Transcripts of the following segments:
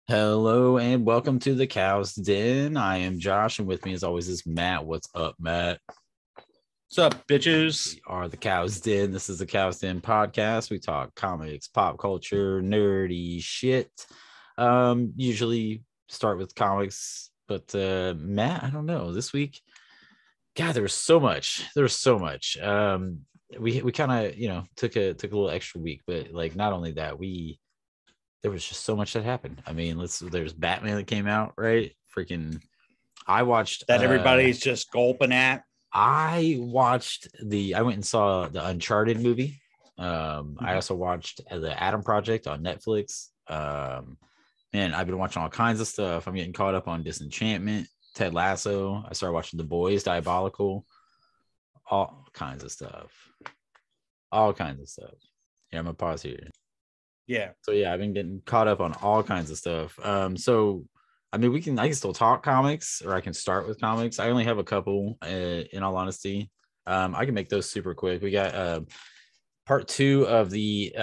Hello and welcome to the Cow's Den. I am Josh, and with me, as always, is Matt. What's up, Matt? What's up, bitches? We are the Cow's Den. This is the Cow's Den podcast. We talk comics, pop culture, nerdy shit. Usually start with comics, but Matt, I don't know. This week, God, there was so much. We kind of took a little extra week, but like not only that, there was just so much that happened. I mean, there's Batman that came out, right? Freaking I watched That everybody's just gulping at. I went and saw the Uncharted movie. I also watched the Adam Project on Netflix. Man, I've been watching all kinds of stuff. I'm getting caught up on Disenchantment, Ted Lasso. I started watching The Boys, Diabolical, all kinds of stuff. Yeah, I'm gonna pause here. Yeah. So yeah, I've been getting caught up on all kinds of stuff. So I mean, I can still talk comics, or I can start with comics. I only have a couple, in all honesty. I can make those super quick. We got part 2 of the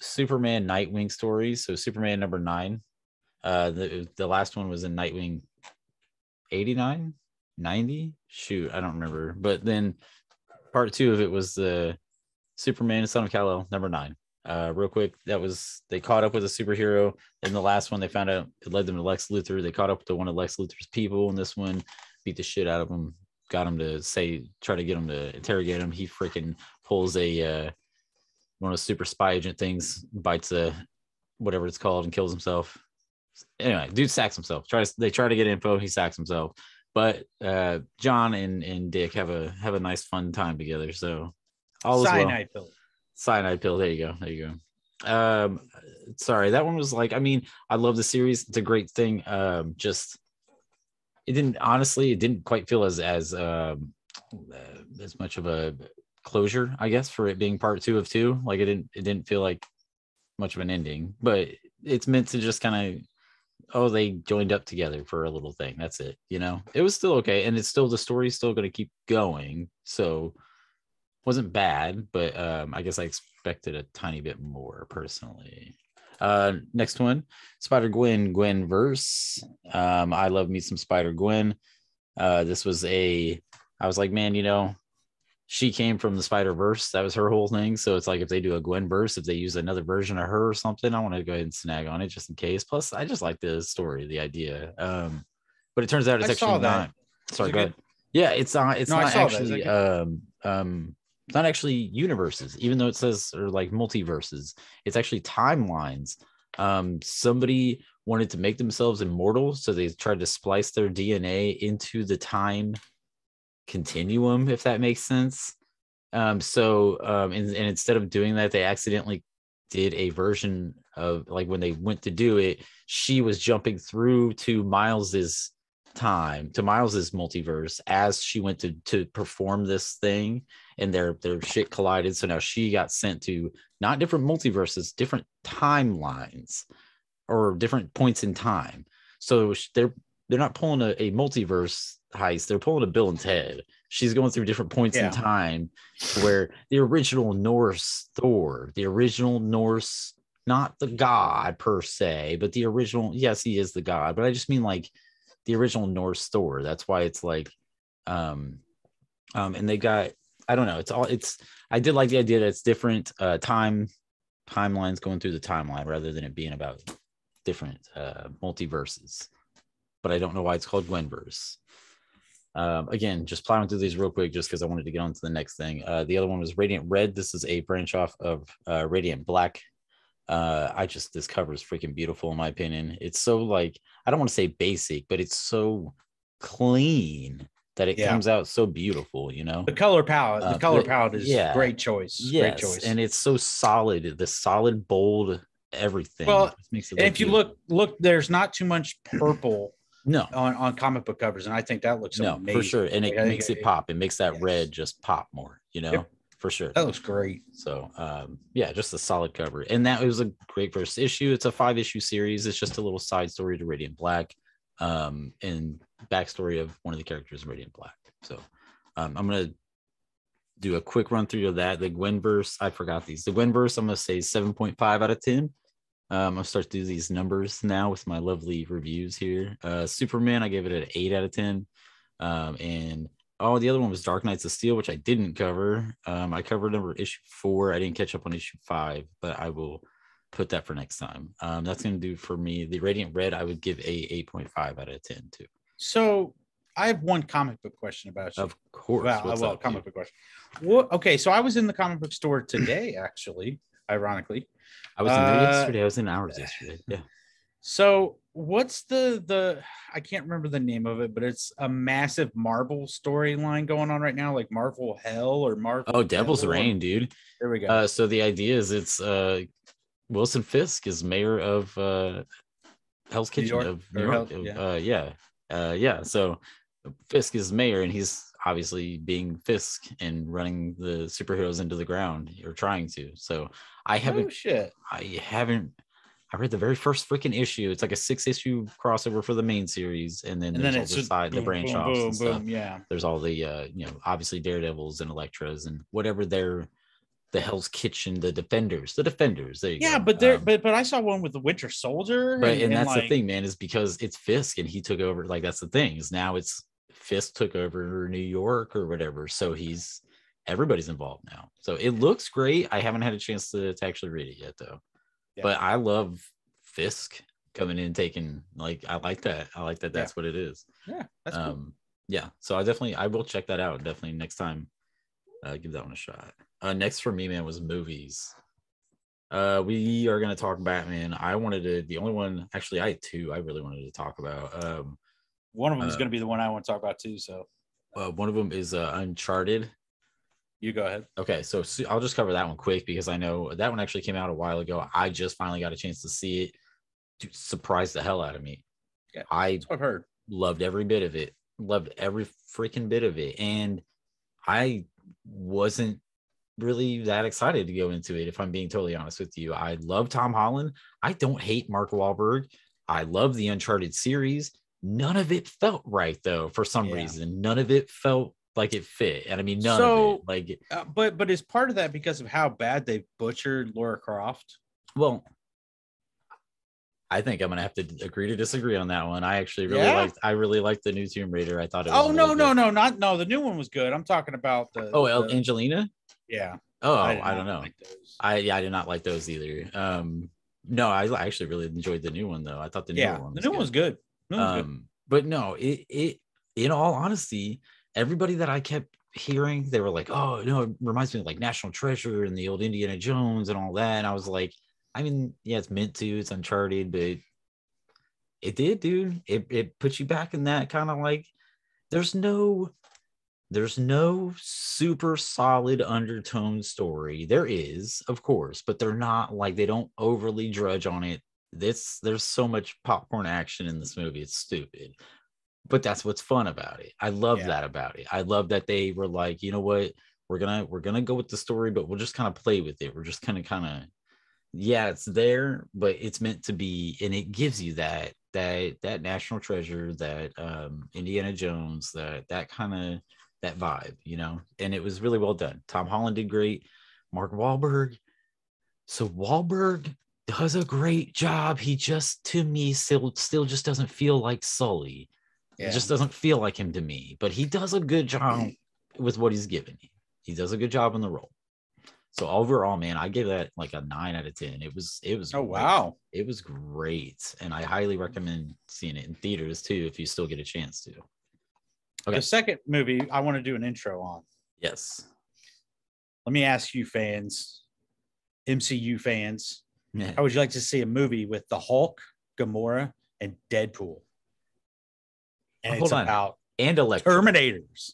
Superman Nightwing stories. So Superman number 9. The last one was in Nightwing 89, 90. Shoot, I don't remember. But then part 2 of it was the Superman Son of Kal-El number 9. Real quick, they caught up with a superhero. In the last one, they found out it led them to Lex Luthor. They caught up to one of Lex Luthor's people, and this one beat the shit out of him. Got him to try to get him to interrogate him. He freaking pulls a one of the super spy agent things, bites a whatever it's called, and kills himself. Anyway, dude sacks himself. They try to get info. He sacks himself. But John and Dick have a nice fun time together. So all is well. Cyanide pill. There you go. Sorry, that one was like, I mean, I love the series. It's a great thing. Just it didn't quite feel as much of a closure, I guess, for it being part 2 of 2. Like it didn't feel like much of an ending, but it's meant to just kind of, they joined up together for a little thing. That's it. It was still okay, and it's still, the story's still going to keep going. So wasn't bad, but I guess I expected a tiny bit more personally. Next one, Spider-Gwen, Gwen-Verse. I love me some Spider-Gwen. I was like, man, she came from the Spider-Verse. That was her whole thing. So it's like, if they do a Gwen-Verse, if they use another version of her or something, I want to go ahead and snag on it just in case. Plus, I just like the story, the idea. But it turns out it's actually not. Sorry, go ahead. Yeah, it's not actually it's not actually universes, even though it says, or like multiverses. It's actually timelines. Somebody wanted to make themselves immortal, so they tried to splice their DNA into the time continuum, if that makes sense. And instead of doing that, they accidentally did a version of, like, when they went to do it, she was jumping through to Miles's time, to Miles's multiverse, as she went to perform this thing, and their shit collided. So now she got sent to not different multiverses, different timelines, or different points in time. So they're not pulling a multiverse heist, they're pulling a Bill and Ted. She's going through different points in time, where the original Norse Thor, not the god per se, but the original, yes, he is the god, but I just mean like the original Norse Thor. That's why it's like, and they got, I don't know, I did like the idea that it's different timelines going through the timeline, rather than it being about different multiverses. But I don't know why it's called Gwen-Verse. Again, just plowing through these real quick, just because I wanted to get on to the next thing. The other one was Radiant Red. This is a branch off of Radiant Black. This cover is freaking beautiful, in my opinion. It's so, like, I don't want to say basic, but it's so clean that it comes out so beautiful. The color palette is great choice. Yes, great choice. And it's so solid, the solid, bold everything. Well, makes it, and if beautiful. You look, there's not too much purple on comic book covers, and I think that looks amazing. For sure. And it makes it pop. It makes that red just pop more, for sure. That looks great. So just a solid cover. And that was a great first issue. It's a 5-issue series. It's just a little side story to Radiant Black, and backstory of one of the characters in Radiant Black. So I'm gonna do a quick run through of that. The Gwen-Verse, I forgot these. The Gwen-Verse, I'm gonna say 7.5 out of 10. I'm gonna start through these numbers now with my lovely reviews here. Superman, I gave it an 8 out of 10. And the other one was Dark Knights of Steel, which I didn't cover. I covered issue 4. I didn't catch up on issue 5, but I will put that for next time. That's gonna do for me. The Radiant Red, I would give a 8.5 out of 10 too. So I have one comic book question about you. Of course. Well, comic book question. Okay, so I was in the comic book store today, actually, ironically. I was in there yesterday. I was in hours yesterday. Yeah. So what's the I can't remember the name of it, but it's a massive Marvel storyline going on right now, like Marvel Hell or Marvel. Oh, Devil's Reign, dude. There we go. So the idea is it's Wilson Fisk is mayor of Hell's Kitchen of New York. So Fisk is mayor, and he's obviously being Fisk and running the superheroes into the ground, or trying to. So I haven't. I read the very first freaking issue. It's like a 6-issue crossover for the main series, and then there's all the side, the branch offs and stuff. Yeah, there's all the obviously Daredevils and Electras and whatever they're. The Hell's Kitchen, the Defenders. There you go. But I saw one with the Winter Soldier. And that's the thing, man, is because it's Fisk and he took over. Like, that's the thing, is now it's Fisk took over New York or whatever. So everybody's involved now. So it looks great. I haven't had a chance to actually read it yet, though. Yeah. But I love Fisk coming in, taking, like, I like that. That's what it is. Yeah. That's cool. Yeah. So I will check that out. Definitely next time. Give that one a shot. Next for me, man, was movies. We are going to talk Batman. The only one, actually, I had 2 I really wanted to talk about. One of them is going to be the one I want to talk about too. So one of them is Uncharted. You go ahead. Okay, so I'll just cover that one quick because I know that one actually came out a while ago. I just finally got a chance to see it. It surprised the hell out of me. Yeah, that's what I've heard. Loved every bit of it. Loved every freaking bit of it. And I wasn't really that excited to go into it, if I'm being totally honest with you. I love Tom Holland. I don't hate Mark Wahlberg. I love the Uncharted series. None of it felt right, though, for some reason. None of it felt like it fit. And I mean, none of it. Like, but is part of that because of how bad they butchered Lara Croft? Well, I think I'm gonna have to agree to disagree on that one. I actually really liked the new Tomb Raider. I thought it was the new one was good. I'm talking about the Angelina. Yeah. Oh, I don't know. I did not like those either. No, I actually really enjoyed the new one, though. I thought the new one was good. But no, it in all honesty, everybody that I kept hearing, they were like, oh no, it reminds me of like National Treasure and the old Indiana Jones and all that. And I was like, I mean, yeah, it's meant to, it's Uncharted, but it did, dude. It puts you back in that kind of like, there's no super solid undertone story. There is, of course, but they're not like, they don't overly drudge on it. There's so much popcorn action in this movie. It's stupid, but that's what's fun about it. I love that about it. I love that they were like, you know what, we're gonna go with the story, but we'll just kind of play with it. We're just kind of it's there, but it's meant to be, and it gives you that National Treasure, that Indiana Jones, that kind of that vibe, you know. And it was really well done. Tom Holland did great. Mark Wahlberg. So Wahlberg does a great job. He just, to me, still just doesn't feel like Sully. It just doesn't feel like him to me. But he does a good job with what he's given. He does a good job in the role. So overall, man, I gave that like a 9 out of 10. It was. Oh, great. Wow. It was great. And I highly recommend seeing it in theaters too, if you still get a chance to. Okay. The second movie I want to do an intro on. Yes. Let me ask you fans, MCU fans, yeah. How would you like to see a movie with the Hulk, Gamora, and Deadpool? And it's about and Elektra. Terminators.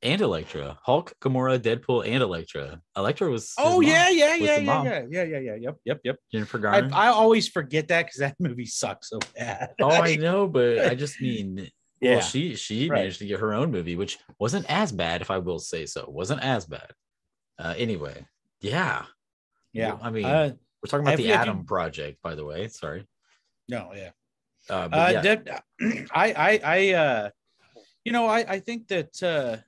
And Elektra. Hulk, Gamora, Deadpool, and Elektra. Elektra was yeah. Yep. Jennifer Garner. I always forget that because that movie sucks so bad. Oh, I know, but I just mean, well, she managed to get her own movie, which wasn't as bad, if I will say so. Wasn't as bad. Anyway, yeah. I mean, we're talking about the Atom Project, by the way. Sorry. No, yeah. Yeah. I think that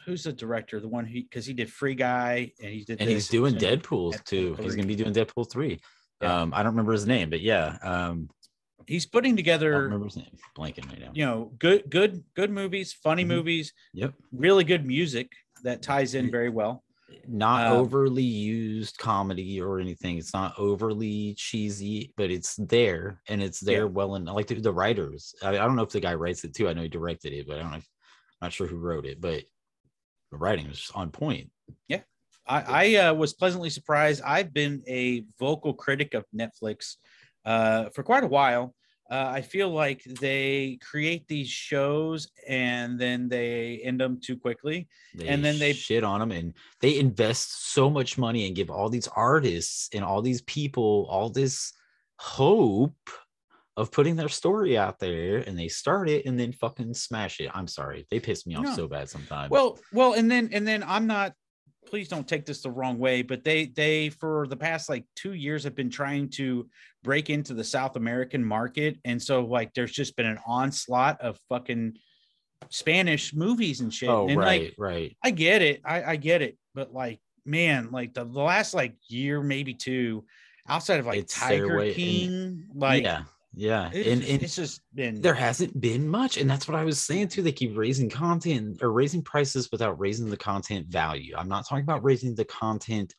who's the director? The one because he did Free Guy and he did. And he's doing Deadpool too. He's gonna be doing Deadpool 3. Yeah. I don't remember his name, but yeah. He's putting I don't together, remember his name. Blanking right now. you know, good movies, funny movies. Yep. Really good music that ties in very well. Not overly used comedy or anything. It's not overly cheesy, but it's there, and it's there well. And like the writers, I don't know if the guy writes it too. I know he directed it, but I don't know. Not sure who wrote it, but the writing was on point. Yeah. I was pleasantly surprised. I've been a vocal critic of Netflix for quite a while. I feel like they create these shows and then they end them too quickly. And then they shit on them, and they invest so much money and give all these artists and all these people all this hope of putting their story out there, and they start it and then fucking smash it. I'm sorry. They piss me off so bad sometimes. Well, and then I'm not, please don't take this the wrong way, but they for the past like 2 years have been trying to break into the South American market. And so like there's just been an onslaught of fucking Spanish movies and shit. Oh, and right. I get it. I get it. But like, man, like the last like year, maybe two, outside of like it's Tiger King, like yeah. It's just been, there hasn't been much. And that's what I was saying too. They keep raising content or raising prices without raising the content value. I'm not talking about raising the content,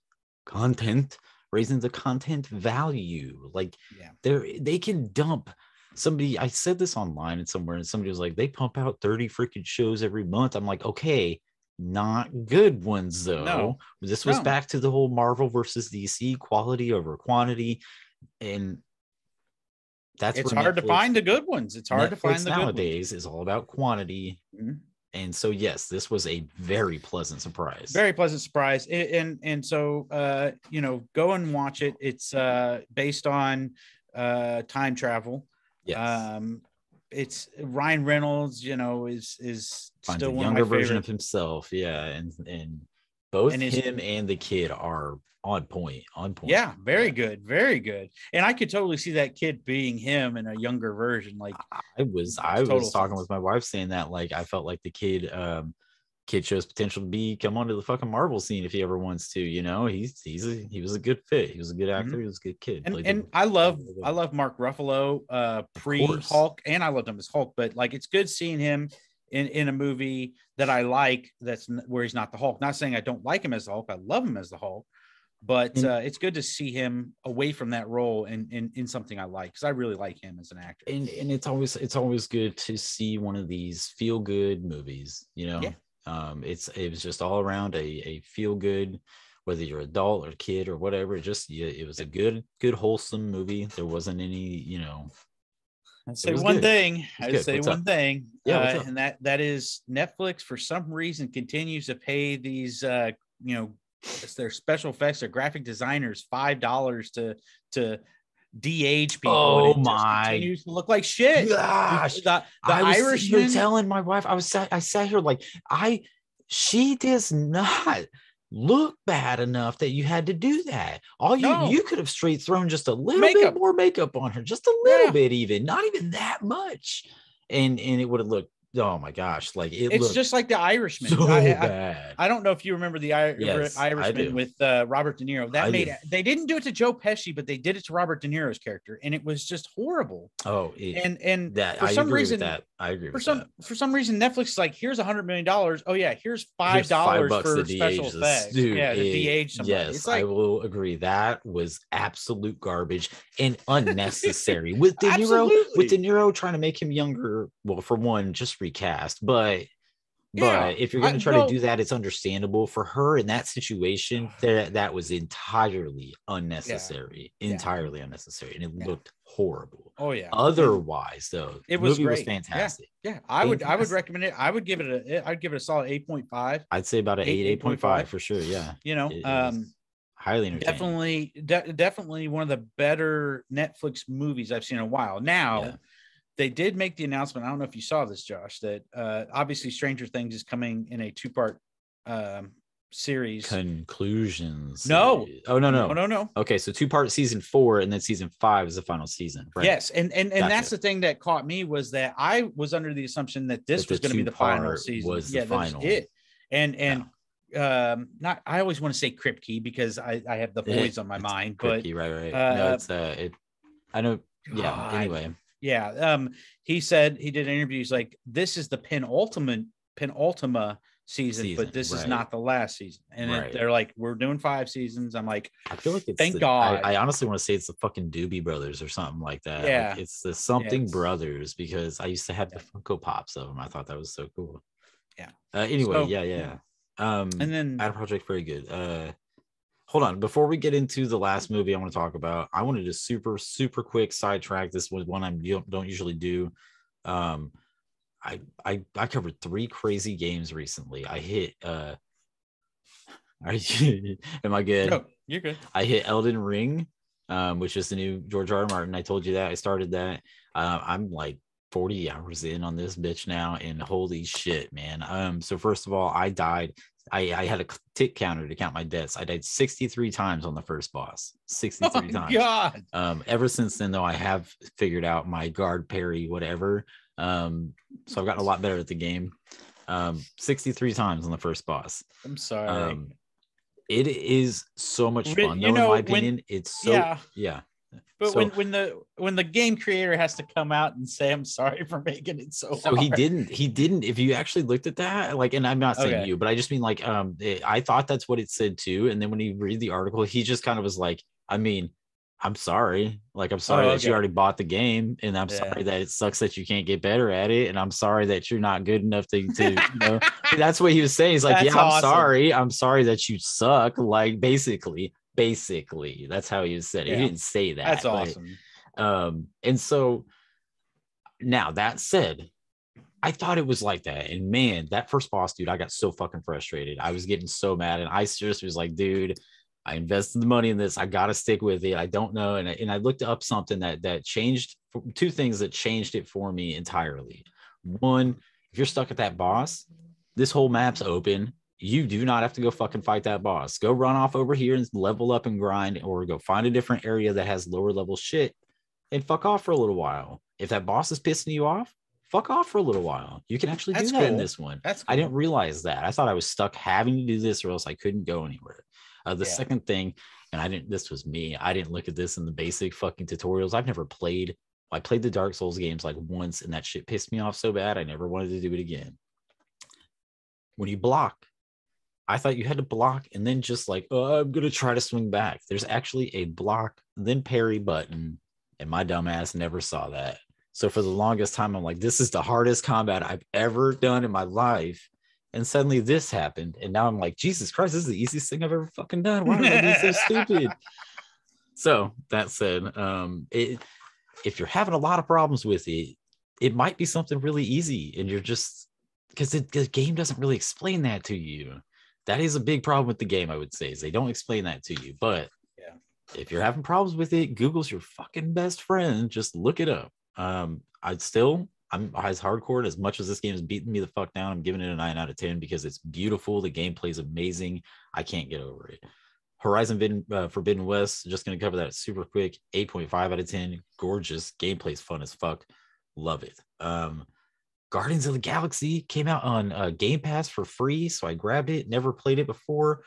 raising the content value. Like they can dump somebody. I said this online and somewhere, and somebody was like, they pump out 30 freaking shows every month. I'm like, okay, not good ones though. No, this was back to the whole Marvel versus DC, quality over quantity. And it's hard to find the good ones. It's hard to find the nowadays is all about quantity. Mm-hmm. And so, yes, this was a very pleasant surprise. Very pleasant surprise. And so, you know, go and watch it. It's based on time travel. Yes. It's Ryan Reynolds, you know, is finds still a one younger of my version favorite. Of himself. Yeah. And both him and the kid are on point. Yeah, very good. And I could totally see that kid being him in a younger version. Like I was talking with my wife saying that, like, I felt like the kid shows potential to come onto the fucking Marvel scene if he ever wants to, you know. He was a good fit. He was a good actor. Mm-hmm. He was a good kid. And I love Mark Ruffalo pre-Hulk, and I loved him as Hulk, but like it's good seeing him in a movie that I like, that's where he's not the Hulk. Not saying I don't like him as the Hulk. I love him as the Hulk. But it's good to see him away from that role and in something I like, because I really like him as an actor. And it's always good to see one of these feel good movies, you know. Yeah. It was just all around a feel good, whether you're adult or kid or whatever. It was a good wholesome movie. There wasn't any, you know. I'd say one thing. Yeah, and that is Netflix for some reason continues to pay these you know, it's their special effects or graphic designers $5 to de-age people. Oh, and it just continues to look like shit. Gosh, the Irishman. Telling my wife, I sat here like, she does not look bad enough that you had to do that. You could have straight thrown just a little bit more makeup on her, just a little bit, even not even that much, and it would have looked. Oh my gosh! Like it's just like the Irishman. So bad. I don't know if you remember the Irishman with Robert De Niro. They didn't do it to Joe Pesci, but they did it to Robert De Niro's character, and it was just horrible. Oh, and that for some reason, I agree. For some reason, Netflix is like, here's $100 million. Oh yeah, here's $5 for special effects. Dude, to de-age somebody. Yes, it's like, I will agree. That was absolute garbage and unnecessary. With De Niro trying to make him younger. Well, for one, just recast, but if you're going to try to do that, it's understandable. For her in that situation, that was entirely unnecessary, unnecessary, and it looked horrible. Oh yeah. Otherwise, though, it was movie was fantastic. Yeah. I would recommend it. I'd give it a solid 8.5. I'd say about an 8.5 for sure. Yeah. You know, highly entertaining. Definitely one of the better Netflix movies I've seen in a while. Now, they did make the announcement. I don't know if you saw this, Josh, that obviously Stranger Things is coming in a 2-part series. Conclusions. No. Oh, no. Okay, so 2-part season 4, and then season 5 is the final season. Right? Yes, and that's the thing that caught me, was that I was under the assumption that this was going to be the final season. Was the final. It. And not, I always want to say Kripke because I have the boys on my mind, but right. No, it's I know. Yeah. Anyway. Yeah. He said he did interviews like this is the penultima season, but this is not the last season. And they're like, we're doing 5 seasons. I'm like, I feel like it's thank God. I honestly want to say it's the fucking Doobie Brothers or something like that. Yeah. Like it's the something brothers, because I used to have the Funko Pops of them. I thought that was so cool. Yeah. Anyway, yeah. And then Adam Project, very good. Hold on, before we get into the last movie I want to talk about, I wanted to super quick sidetrack. This was one I don't usually do. I covered 3 crazy games recently. I hit am I good? No, you're good. I hit Elden Ring, which is the new George R. R. Martin. I told you that. I started that. I'm like 40 hours in on this bitch now, and holy shit, man. So first of all, I died. I had a tick counter to count my deaths. I died 63 times on the first boss. 63 times. God. Ever since then, though, I have figured out my guard, parry, whatever. So I've gotten a lot better at the game. 63 times on the first boss. I'm sorry. It is so much fun, though, in my opinion. It's so yeah. But so, when the game creator has to come out and say, I'm sorry for making it so hard. He didn't, if you actually looked at that, like, and I'm not saying you, but I just mean like, I thought that's what it said too. And then when you read the article, he just kind of was like, I mean, I'm sorry. Like, I'm sorry that you already bought the game, and I'm sorry that it sucks that you can't get better at it. And I'm sorry that you're not good enough to you know, that's what he was saying. He's like, that's awesome. I'm sorry that you suck. Like, basically, that's how he said it. He didn't say that. That's awesome. And so now that said, I thought it was like that. And man, that first boss, dude, I got so fucking frustrated. I was getting so mad, and I just was like, dude, I invested the money in this. I got to stick with it. I don't know. And I looked up something that changed 2 things that changed it for me entirely. One, if you're stuck at that boss, this whole map's open. You do not have to go fucking fight that boss. Go run off over here and level up and grind, or go find a different area that has lower level shit and fuck off for a little while. If that boss is pissing you off, fuck off for a little while. You can actually do that in this one. That's cool. I didn't realize that. I thought I was stuck having to do this, or else I couldn't go anywhere. The second thing, and this was me, I didn't look at this in the basic fucking tutorials. I played the Dark Souls games like once, and that shit pissed me off so bad I never wanted to do it again. When you block, I thought you had to block and then just like, oh, I'm gonna try to swing back. There's actually a block then parry button, and my dumbass never saw that. So for the longest time, I'm like, this is the hardest combat I've ever done in my life. And suddenly this happened. And now I'm like, Jesus Christ, this is the easiest thing I've ever fucking done. Why am I being so stupid? So that said, if you're having a lot of problems with it, it might be something really easy. And you're just, because the game doesn't really explain that to you. That is a big problem with the game, I would say, is they don't explain that to you. But if you're having problems with it, Google's your fucking best friend. Just look it up. I'm as hardcore as much as this game has beaten me the fuck down. I'm giving it a 9 out of 10 because it's beautiful. The gameplay is amazing. I can't get over it. Horizon Forbidden West, just going to cover that super quick. 8.5 out of 10. Gorgeous. Gameplay's fun as fuck. Love it. Guardians of the Galaxy came out on Gamepass for free, so I grabbed it. Never played it before.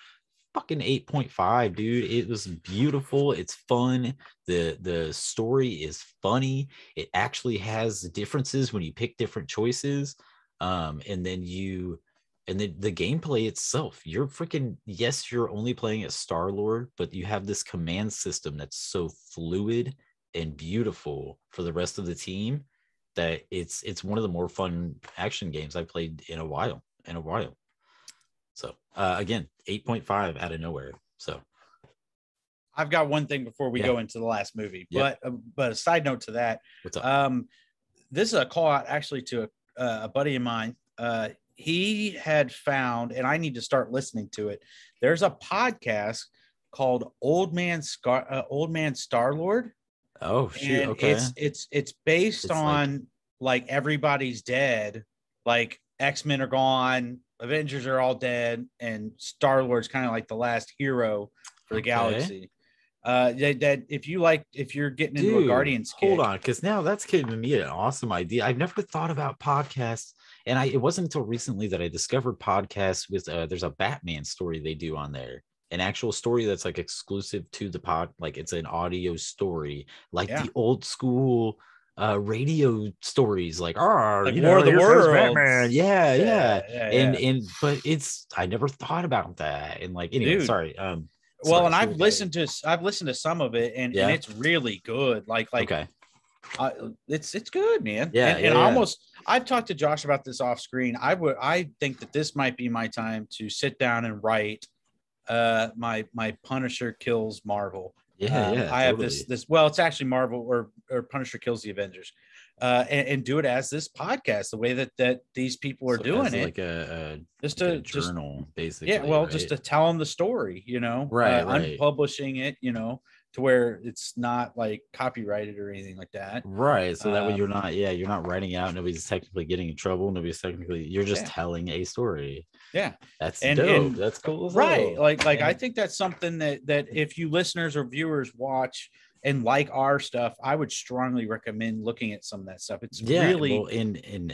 Fucking 8.5, dude. It was beautiful. It's fun. The story is funny. It actually has differences when you pick different choices. And then the gameplay itself, you're freaking, yes, you're only playing as Star-Lord, but you have this command system that's so fluid and beautiful for the rest of the team that it's one of the more fun action games I've played in a while. So again, 8.5 out of nowhere. So I've got one thing before we go into the last movie, but a side note to that. What's up? This is a call out actually to a buddy of mine. He had found, and I need to start listening to it. There's a podcast called Old Man Star-Lord. Oh shoot! And okay, it's based on like everybody's dead, like X-Men are gone, Avengers are all dead, and Star-Lord's kind of like the last hero for the galaxy. That if you're getting into a Guardians kick, hold on, because now that's giving me an awesome idea. I've never thought about podcasts And it wasn't until recently that I discovered podcasts with there's a Batman story they do on there, an actual story that's like exclusive to the pod, like it's an audio story, like the old school radio stories, like like War of the Worlds. Batman. Yeah. And but I never thought about that. And like anyway, dude. sorry. Well, and I've listened to some of it, and it's really good. Like okay. It's good, man. I've talked to Josh about this off screen. I think that this might be my time to sit down and write my Punisher kills Marvel. I have this well, it's actually Marvel or Punisher kills the Avengers, and do it as this podcast, the way that these people are doing it, like a journal, basically. Yeah, well, just to tell them the story, right. Unpublishing it, to where it's not like copyrighted or anything like that. Right. So that way you're not writing out. Nobody's technically getting in trouble. You're just telling a story. Yeah. That's dope. That's cool. Right. Like I think that's something that if you listeners or viewers watch and like our stuff, I would strongly recommend looking at some of that stuff. It's really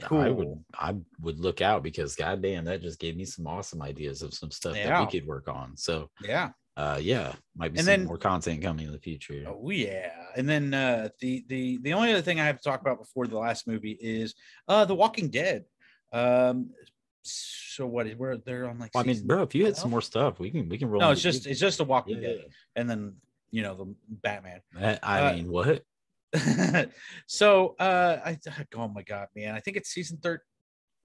cool. I would look out, because goddamn, that just gave me some awesome ideas of some stuff that we could work on. So might be some more content coming in the future. Oh yeah. And then the only other thing I have to talk about before the last movie is The Walking Dead. So where they're on like I mean, bro, if you had some more stuff, we can roll. No, it's just The Walking Dead, and then the Batman. I mean, what? So oh my god, man, I think it's season 13.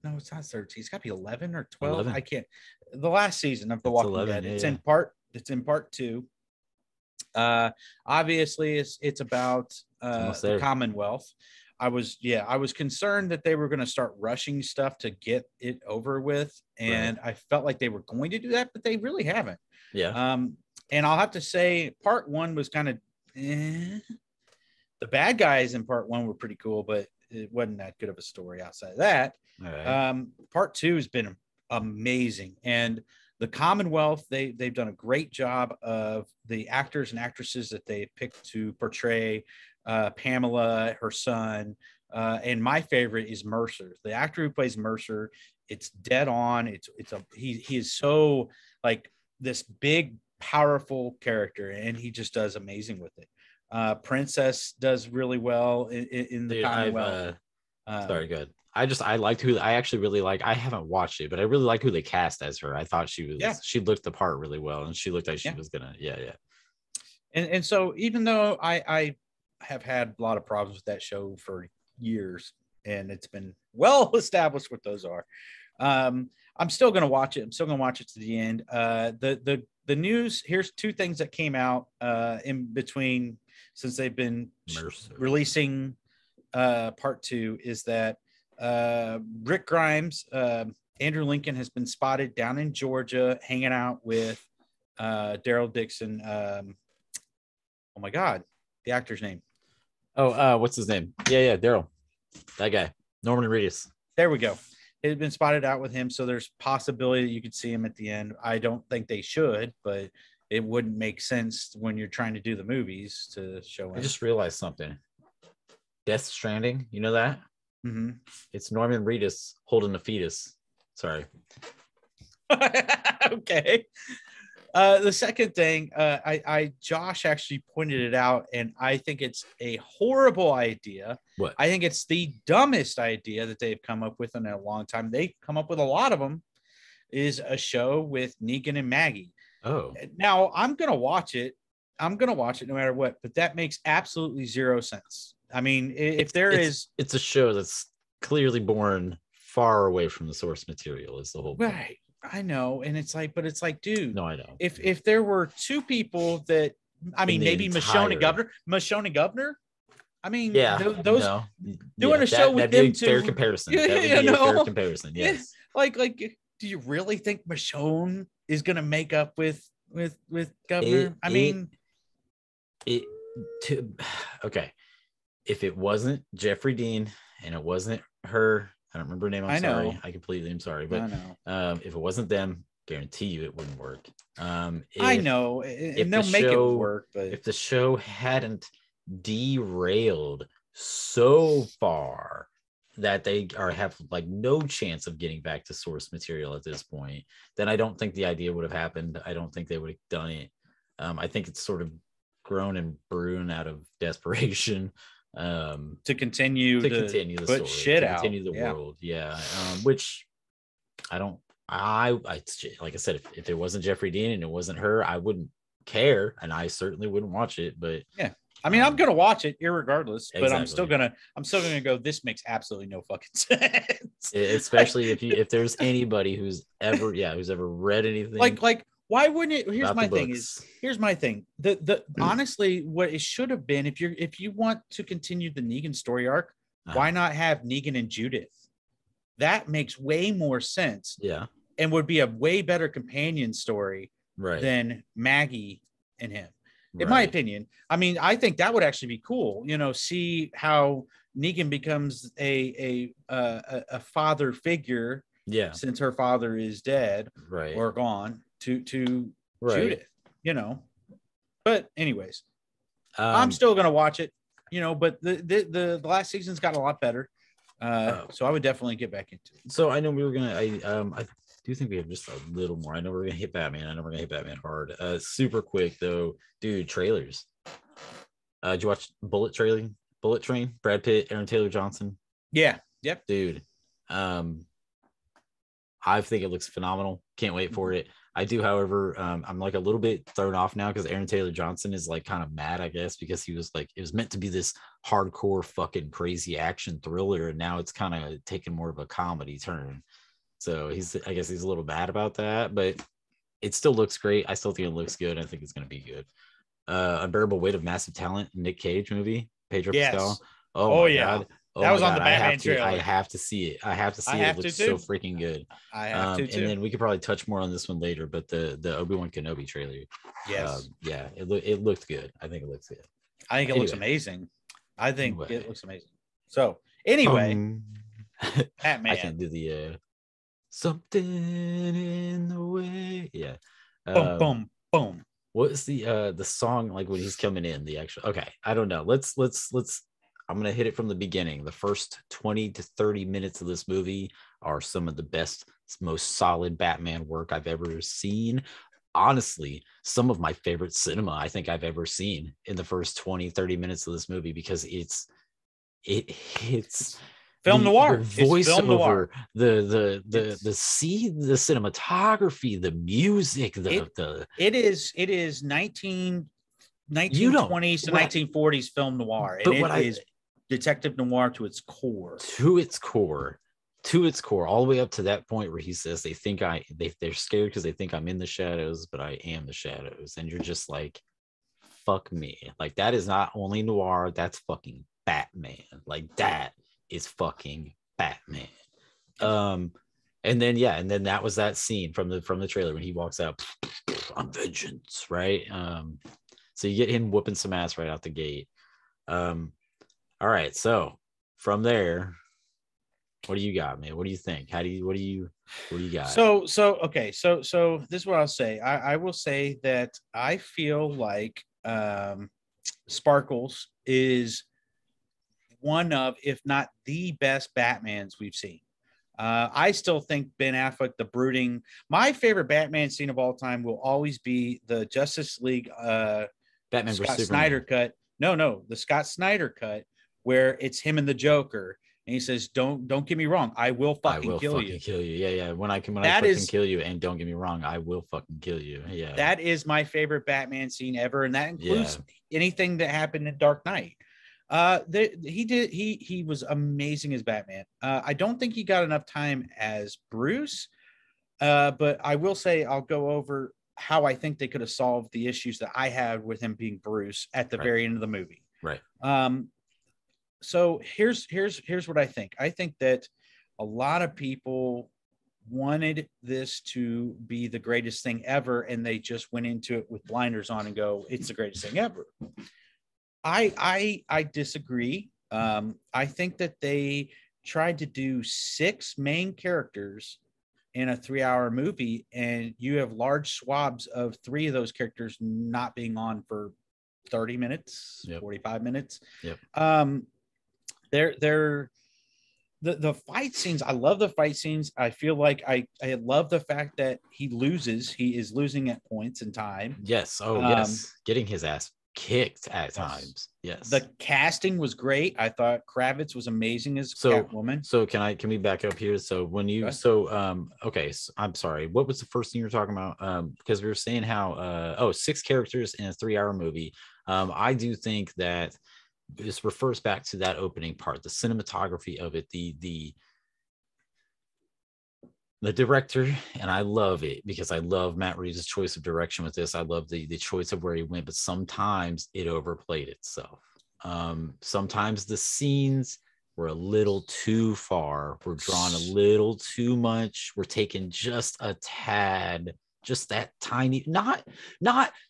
No, it's not 13. It's got to be 11 or 12. 11. I can't. The last season of The Walking Dead. It's in part 2. Obviously it's about the Commonwealth. I was concerned that they were going to start rushing stuff to get it over with, and I felt like they were going to do that, but they really haven't. And I'll have to say part 1 was kind of the bad guys in part 1 were pretty cool, but it wasn't that good of a story outside of that. Part 2 has been amazing, and the Commonwealth, they've done a great job of the actors and actresses that they picked to portray Pamela, her son, and my favorite is Mercer, the actor who plays Mercer. It's dead on. He is so like this big, powerful character, and he just does amazing with it. Princess does really well in the Commonwealth. Sorry, good. I actually really like. I haven't watched it, but I really like who they cast as her. I thought she looked the part really well, and she looked like she was gonna. And so even though I have had a lot of problems with that show for years, and it's been well established what those are, I'm still gonna watch it. I'm still gonna watch it to the end. The news, here's 2 things that came out in between since they've been releasing part 2, is that Rick Grimes, Andrew Lincoln, has been spotted down in Georgia hanging out with Daryl Dixon. Oh my God, the actor's name. What's his name? Yeah, Daryl. That guy, Norman Reedus. There we go. It had been spotted out with him, so there's possibility that you could see him at the end. I don't think they should, but it wouldn't make sense when you're trying to do the movies to show him. I just realized something. Death Stranding, you know that? Mm-hmm. It's Norman Reedus holding a fetus. Sorry. Okay. The second thing, Josh actually pointed it out, and I think it's a horrible idea. What? I think it's the dumbest idea that they've come up with in a long time. They've come up with a lot of them. Is a show with Negan and Maggie. Oh. Now I'm gonna watch it. no matter what. But that makes absolutely zero sense. I mean, it's a show that's clearly born far away from the source material. Is the whole point. Right. I know, and it's like, dude. No, I know. If there were 2 people that, I mean, maybe Michonne and Governor. I mean, those doing a show with them too. Fair comparison. That would be a fair comparison. Yes. Like, do you really think Michonne is gonna make up with Governor? Okay. If it wasn't Jeffrey Dean and it wasn't her. I don't remember her name. I'm sorry. But if it wasn't them, guarantee you it wouldn't work. I know, and they'll make it work. But if the show hadn't derailed so far that they have like no chance of getting back to source material at this point, then I don't think the idea would have happened. I don't think they would have done it. I think it's sort of grown and brewed out of desperation to continue the put story, shit to out. continue the world. Which I don't. I like I said, if it wasn't Jeffrey Dean and it wasn't her, I wouldn't care, and I certainly wouldn't watch it. But yeah, I mean, I'm gonna watch it irregardless, but exactly. I'm still gonna go. This makes absolutely no fucking sense. Especially if there's anybody who's ever read anything like why wouldn't it? Here's my thing. The honestly, what it should have been, if you want to continue the Negan story arc, why not have Negan and Judith? That makes way more sense. Yeah. And would be a way better companion story than Maggie and him, in my opinion. I mean, I think that would actually be cool. See how Negan becomes a father figure. Yeah. Since her father is dead or gone to Judith, But anyways, I'm still gonna watch it. But the last season's got a lot better. So I would definitely get back into it. So I know we were gonna. I do think we have just a little more. I know we're gonna hit Batman. I know we're gonna hit Batman hard. Super quick though, dude. Trailers. Did you watch Bullet Train? Brad Pitt, Aaron Taylor Johnson. Yeah. Yep. Dude. I think it looks phenomenal. Can't wait for it. I do, however, I'm like a little bit thrown off now because Aaron Taylor Johnson is like kind of mad, I guess, because he was like, it was meant to be this hardcore fucking crazy action thriller, and now it's kind of taken more of a comedy turn. So I guess he's a little mad about that, but it still looks great. I still think it looks good. I think it's going to be good. Unbearable Weight of Massive Talent, Nick Cage movie, Pedro Pascal. Oh yeah. God. That was on the Batman trailer. I have to see it. It looks so freaking good. I have to too. And then we could probably touch more on this one later, but the Obi-Wan Kenobi trailer. Yes. It looked good. I think it looks good. I think it looks amazing. It looks amazing. So anyway, Batman. I can't do the something in the way. Yeah. Boom, boom, boom. What's the song like when he's coming in? The actual. Okay, I don't know. Let's. I'm going to hit it from the beginning. The first 20 to 30 minutes of this movie are some of the best, most solid Batman work I've ever seen. Honestly, some of my favorite cinema I think I've ever seen in the first 20, 30 minutes of this movie, because it's film noir, the voiceover, the cinematography, the music, it is 1920s to 1940s film noir, and it is detective noir to its core, all the way up to that point where he says they're scared because they think I'm in the shadows, but I am the shadows, and you're just like, fuck me. Like, that is not only noir, that's fucking Batman. Like, that is fucking Batman. And then that was that scene from the trailer when he walks out, I'm vengeance, right? So you get him whooping some ass right out the gate. All right, so from there, what do you got, man? What do you think? What do you got? So this is what I'll say. I will say that I feel like Sparkles is one of, if not the best Batmans we've seen. I still think Ben Affleck, the brooding, my favorite Batman scene of all time will always be the Justice League Batman Scott vs. Snyder cut. No, the Scott Snyder cut, where it's him and the Joker, and he says, "Don't get me wrong, I will fucking kill you." Yeah. When I fucking kill you, and don't get me wrong, I will fucking kill you. Yeah, that is my favorite Batman scene ever, and that includes anything that happened in Dark Knight. He was amazing as Batman. I don't think he got enough time as Bruce, but I will say I'll go over how I think they could have solved the issues that I had with him being Bruce at the very end of the movie. Right. So here's what I think. I think that a lot of people wanted this to be the greatest thing ever, and they just went into it with blinders on and go, it's the greatest thing ever. I disagree. I think that they tried to do 6 main characters in a 3-hour movie, and you have large swabs of 3 of those characters not being on for 30 minutes, 45 minutes. Yep. the fight scenes, I love the fight scenes. I feel like I love the fact that he is losing at points in time. Yes. Oh, yes. Getting his ass kicked at times. Yes. The casting was great. I thought Kravitz was amazing as Catwoman. So can we back up here? So when you okay, so I'm sorry. What was the first thing you were talking about? Because we were saying how 6 characters in a 3-hour movie. I do think that this refers back to that opening part, the cinematography of it, the director, and I love it because I love Matt Reeves' choice of direction with this. I love the choice of where he went, but sometimes it overplayed itself. Sometimes the scenes were a little too far, were drawn a little too much, were taken just a tad, just that tiny, not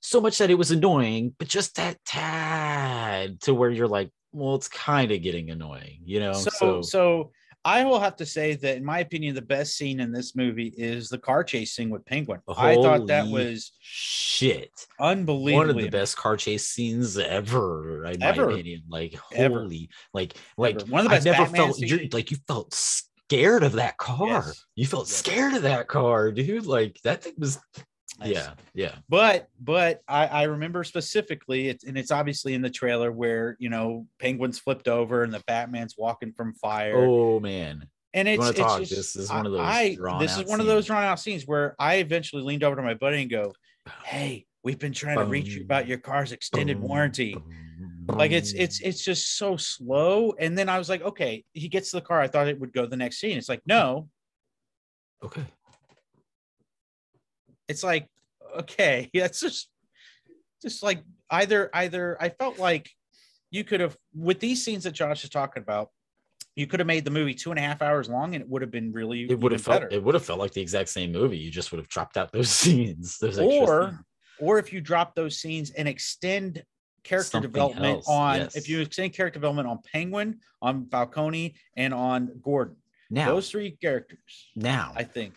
so much that it was annoying, but just that tad to where you're like, well, it's kind of getting annoying, you know? So I will have to say that, in my opinion, the best scene in this movie is the car chase scene with Penguin. I thought that was unbelievable. One of the best car chase scenes ever, in my opinion. Like, holy, like one of the best. I never felt you felt scared of that car. Yes. You felt scared of that car, dude. Like that thing was. Nice. Yeah. But I remember specifically, it's obviously in the trailer where, you know, Penguin's flipped over and the Batman's walking from fire. Oh man. And this is one of those drawn out scenes where I eventually leaned over to my buddy and go, "Hey, we've been trying to reach you about your car's extended warranty." Like it's just so slow. And then I was like, okay, he gets to the car. I thought it would go the next scene. It's like, no. Okay. It's like, okay, that's just like either I felt like you could have, with these scenes that Josh is talking about, you could have made the movie 2.5 hours long and it would have been really, it would have felt like the exact same movie. You just would have chopped out those scenes. Or if you drop those scenes and extend character development if you extend character development on Penguin, on Falcone, and on Gordon. Now, those 3 characters. Now, I think,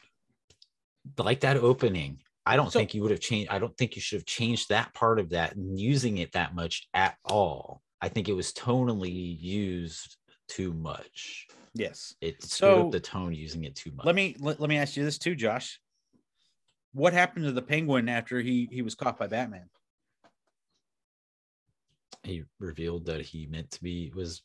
like that opening, I don't think you would have changed. I don't think you should have changed that part of that and using it that much at all. I think it was tonally used too much. Yes, it screwed up the tone using it too much. Let me ask you this too, Josh. What happened to the Penguin after he was caught by Batman? He revealed that he was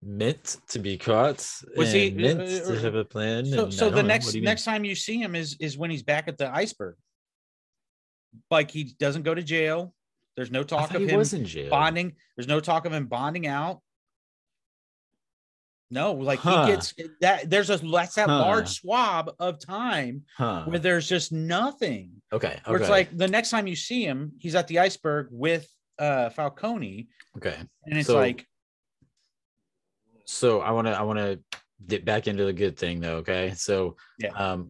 meant to be caught. Was he meant to have a plan? So the next time you see him is when he's back at the iceberg. Like, he doesn't go to jail. There's no talk of him bonding. There's no talk of him bonding out. No, like he gets that. That's that large swab of time where there's just nothing. Okay. Where it's like the next time you see him, he's at the iceberg with Falcone. Okay. And it's like. So I want to get back into the good thing though. Okay. So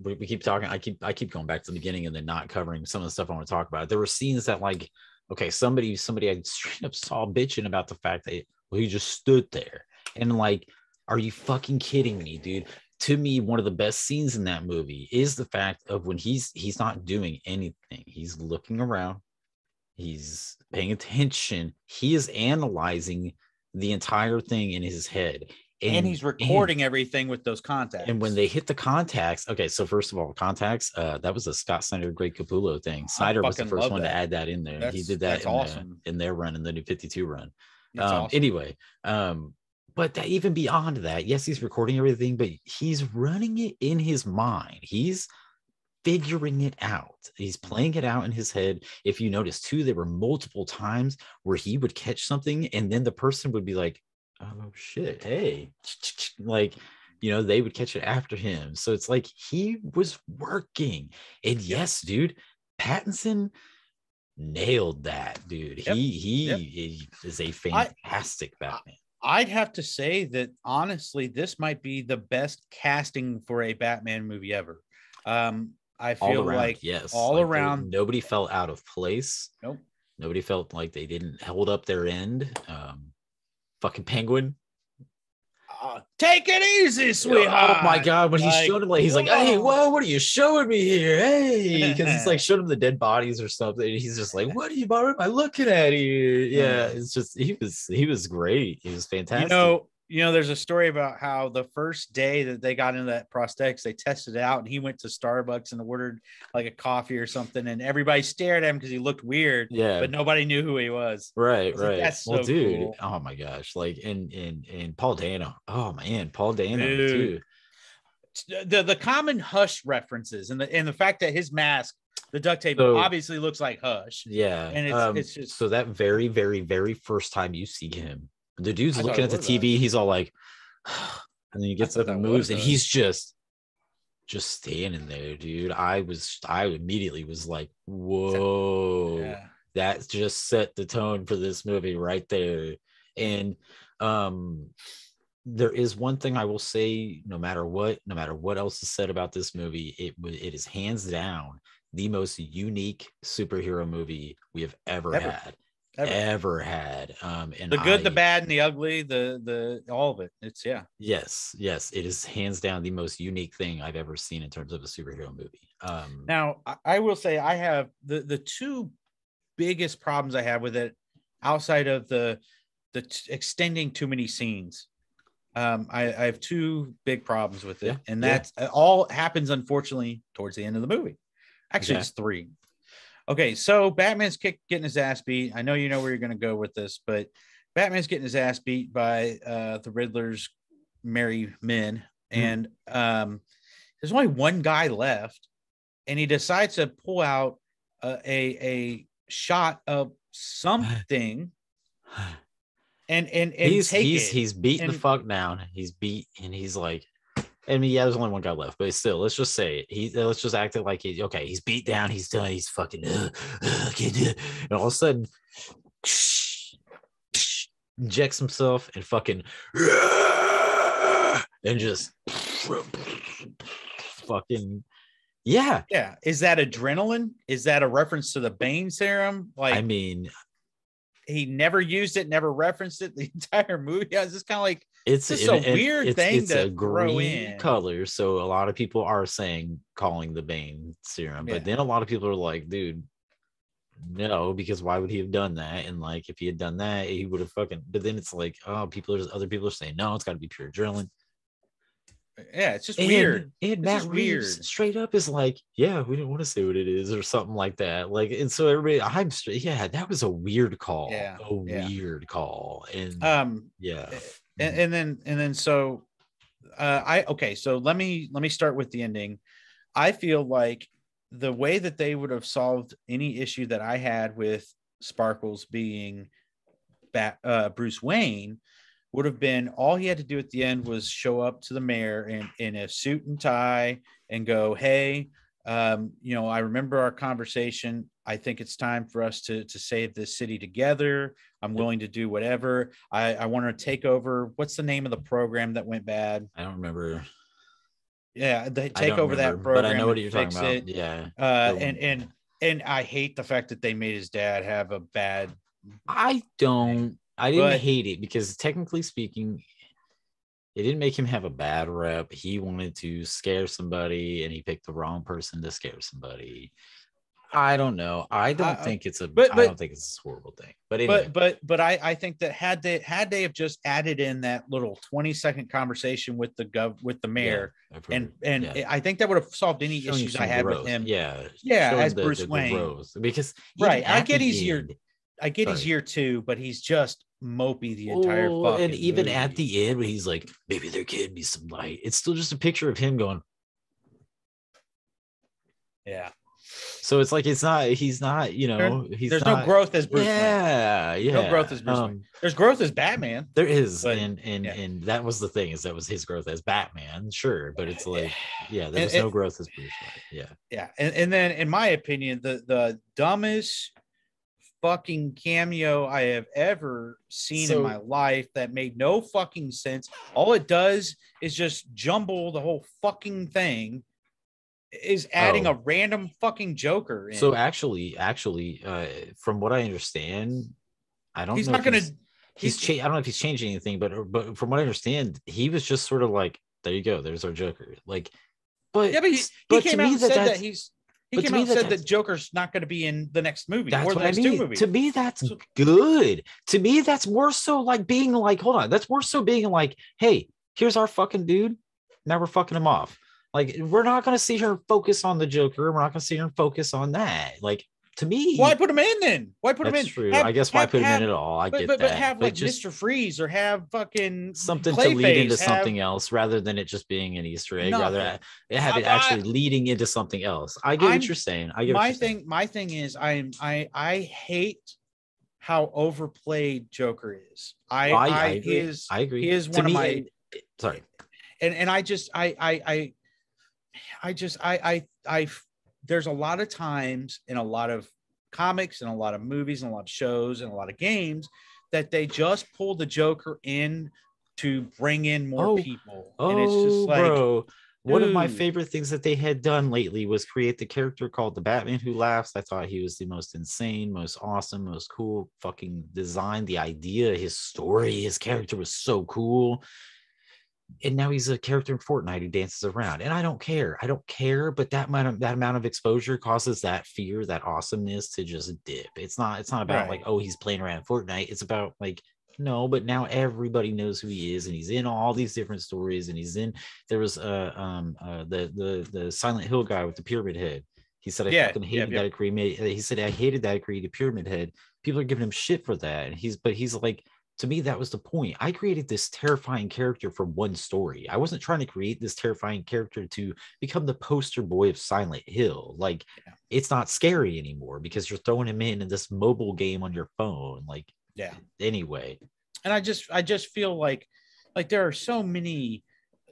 we keep talking. I keep going back to the beginning and then not covering some of the stuff I want to talk about. There were scenes that, like, okay, somebody I straight up saw bitching about the fact that he just stood there and, like, are you fucking kidding me, dude? To me, one of the best scenes in that movie is the fact of when he's not doing anything. He's looking around. He's paying attention. He is analyzing the entire thing in his head. And he's recording everything with those contacts. And when they hit the contacts, okay, so first of all, contacts, that was a Scott Snyder Greg Capullo thing. Snyder was the first one to add that in there. He did that in their run, in the New 52 run. Awesome. Anyway, but that, even beyond that, yes, he's recording everything, but he's running it in his mind. He's figuring it out. He's playing it out in his head. If you notice too, there were multiple times where he would catch something and then the person would be like, oh shit, hey, like, you know, they would catch it after him. So it's like he was working. And yes, dude, Pattinson nailed that, dude. He is a fantastic Batman. I'd have to say that, honestly, this might be the best casting for a Batman movie ever. I feel all around, nobody felt out of place. Nope. Nobody felt like they didn't hold up their end. Fucking Penguin. Take it easy, sweetheart. Oh my god, when he showed him, like, he's like, hey, whoa, what are you showing me here? Hey, because he's like showed him the dead bodies or something. And he's just like, what am I looking at here? Yeah, it's just he was great. He was fantastic. You know, There's a story about how the first day that they got into that prosthetics, they tested it out, and he went to Starbucks and ordered like a coffee or something, and everybody stared at him because he looked weird. Yeah, but nobody knew who he was. Right. Like, that's Well, so dude, cool. oh my gosh, like in Paul Dano. Oh man, Paul Dano Dude. too. The common Hush references and the fact that his mask, the duct tape, obviously looks like Hush. Yeah, and it's just so that very, very, very first time you see him, the dude's looking at the TV. Hush. He's all like, and then he gets up and moves, and he's just standing there, dude. I immediately was like, whoa. Yeah. That just set the tone for this movie right there. And there is one thing I will say, no matter what else is said about this movie, it is hands down the most unique superhero movie we have ever had. And the good, the bad, and the ugly, the all of it. It's yes, it is hands down the most unique thing I've ever seen in terms of a superhero movie. Now I will say I have the two biggest problems I have with it, outside of the extending too many scenes. I have two big problems with it, and that's all happens unfortunately towards the end of the movie. Actually, it's three. Okay, so Batman's getting his ass beat. I know you know where you're going to go with this, but Batman's getting his ass beat by the Riddler's merry men, and there's only one guy left, and he decides to pull out a shot of something, and he's beating the fuck down. He's beat, and he's like, I mean, there's only one guy left, but still, let's just say it. Let's just act it like he's beat down, he's done, he's fucking, and all of a sudden, injects himself and fucking, and just fucking, yeah. Is that adrenaline? Is that a reference to the Bane serum? Like, I mean, he never used it, never referenced it the entire movie. It's just kind of like, it's a weird thing to a green color. So a lot of people are calling the Bane serum, but then a lot of people are like, dude, no, because why would he have done that? And like, if he had done that, he would have fucking, but then it's like, oh, other people are saying, no, it's got to be pure adrenaline. Yeah, it's just weird. And Matt Reeves straight up is like, yeah, we didn't want to say what it is or something like that. Like, and so everybody, that was a weird call. Weird call. And and then so so let me start with the ending. I feel like the way that they would have solved any issue that I had with Sparkles being Bruce Wayne would have been, all he had to do at the end was show up to the mayor in a suit and tie and go, hey, I remember our conversation. I think it's time for us to save this city together. I'm willing to do whatever. I want to take over. What's the name of the program that went bad? I don't remember. Yeah, they take over that program, but I know what you're talking about. Yeah. And I hate the fact that they made his dad have a bad. I didn't hate it, because technically speaking, it didn't make him have a bad rep. He wanted to scare somebody, and he picked the wrong person to scare somebody. I don't know. I don't think it's a horrible thing. But anyway. But I think that had they have just added in that little 20-second conversation with the mayor, I think that would have solved any issues I had with him. As Bruce Wayne. Because I get he's year 2, but he's just mopey the entire fucking and even movie. At the end when he's like, maybe there can be some light, it's still just a picture of him going, so it's like he's not there's no growth as Bruce Wayne. No growth as Bruce Wayne. There's growth as Batman. There is, but, and that was the thing, is that was his growth as Batman, sure, but it's like there was no growth as Bruce Wayne. And then in my opinion, the dumbest fucking cameo I have ever seen in my life, that made no fucking sense. All it does is just jumble the whole fucking thing, is adding a random fucking Joker in. So actually, from what I understand, I don't know if he's changing anything, but from what I understand, he was just sort of like, there you go, there's our Joker. Like, but he came out and said that he's He came out and said that Joker's not going to be in the next movie or the next 2 movies. To me, that's good. To me, that's more so like being like, hold on, that's more so being like, hey, here's our fucking dude. Now we're fucking him off. Like, we're not going to see her focus on the Joker. We're not going to see her focus on that. Like, to me, why put him in then? Why put him in? That's true. I guess why put him in at all? I get that. But have like just Mr. Freeze or have fucking something to lead into something else rather than it just being an Easter egg. Rather have it actually leading into something else. I get what you're saying. I get my thing is I hate how overplayed Joker is. I agree. He is one of my sorry. And I there's a lot of times in a lot of comics and a lot of movies and a lot of shows and a lot of games that they just pull the Joker in to bring in more people. And it's just like, bro, one of my favorite things that they had done lately was create the character called the Batman Who Laughs. I thought he was the most insane, most awesome, most cool fucking design. The idea, his story, his character was so cool. And now he's a character in Fortnite who dances around, and I don't care, but that amount of exposure causes that fear, that awesomeness to just dip. It's not about like, oh, he's playing around Fortnite. It's about like, no, but now everybody knows who he is, and he's in all these different stories, and there was the Silent Hill guy with the pyramid head. He said, I fucking hated that he said, I hated that he created pyramid head. People are giving him shit for that, and he's like, to me, that was the point. I created this terrifying character for one story. I wasn't trying to create this terrifying character to become the poster boy of Silent Hill. Like, it's not scary anymore because you're throwing him in this mobile game on your phone. Like, anyway. And I just feel like there are so many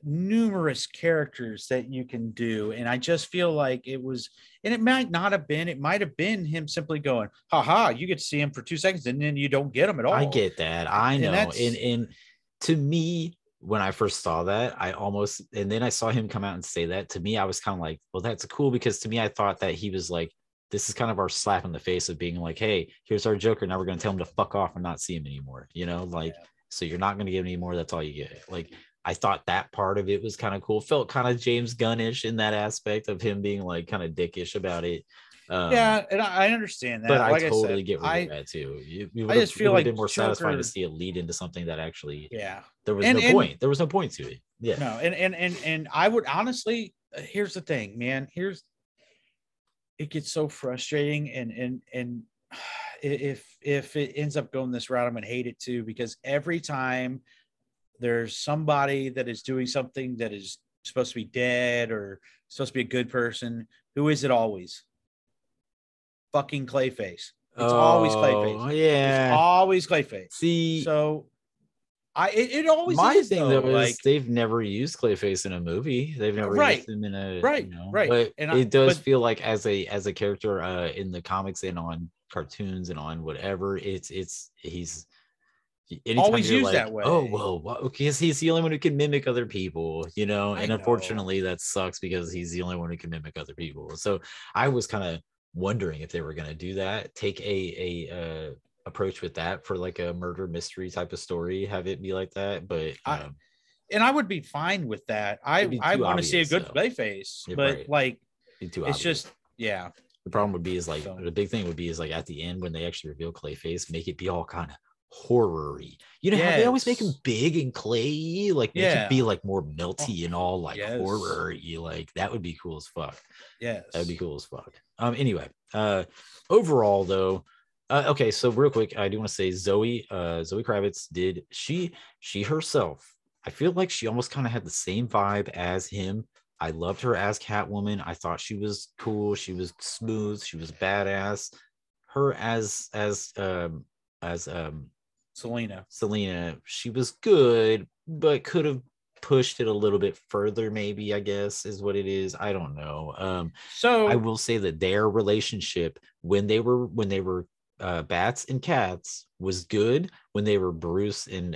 numerous characters that you can do, and I just feel like it was, and it might have been him simply going, haha, you get to see him for 2 seconds and then you don't get him at all. I get that. I know. And to me, when I first saw that, and then I saw him come out and say that, to me, I was kind of like, well, that's cool, because to me, I thought that he was like, this is kind of our slap in the face of being like, hey, here's our Joker. Now we're going to tell him to fuck off and not see him anymore. So you're not going to get him anymore. That's all you get. Like, I thought that part of it was kind of cool. Felt kind of James Gunnish in that aspect of him being like kind of dickish about it. And I understand that. But I totally get where you're at too. I just feel like been more Joker, satisfying to see it lead into something that actually, there was point. There was no point to it. Yeah. No, and I would honestly, here's the thing, man. It gets so frustrating, and if it ends up going this route, I'm gonna hate it too, because every time there's somebody that is doing something that is supposed to be dead or supposed to be a good person, who is it always? Fucking Clayface. It's always Clayface. Yeah. It's always Clayface. See, so it always my is, thing though, is they've never used Clayface in a movie. They've never used him in a right. But it does feel like as a character in the comics and on cartoons and on whatever, he's always used that way. Oh, well, because he's the only one who can mimic other people, and unfortunately that sucks because he's the only one who can mimic other people. So I was kind of wondering if they were going to do that, take a approach with that for like a murder mystery type of story, have it be like that. But I would be fine with that. I want to see a good Clayface, but like it's just the problem would be is like the big thing would be is like at the end when they actually reveal Clayface, make it be all kind of horror-y. How they always make him big and clay, like make it be like more melty and all like horror-y. Like that would be cool as fuck. That would be cool as fuck. Anyway, overall though, okay, so real quick, I do want to say Zoe Kravitz she herself, I feel like she almost kind of had the same vibe as him. I loved her as Catwoman. I thought she was cool. She was smooth. She was badass. Her as Selena, she was good, but could have pushed it a little bit further, maybe, I guess is what it is. I don't know. So I will say that their relationship when they were bats and cats was good. When they were Bruce and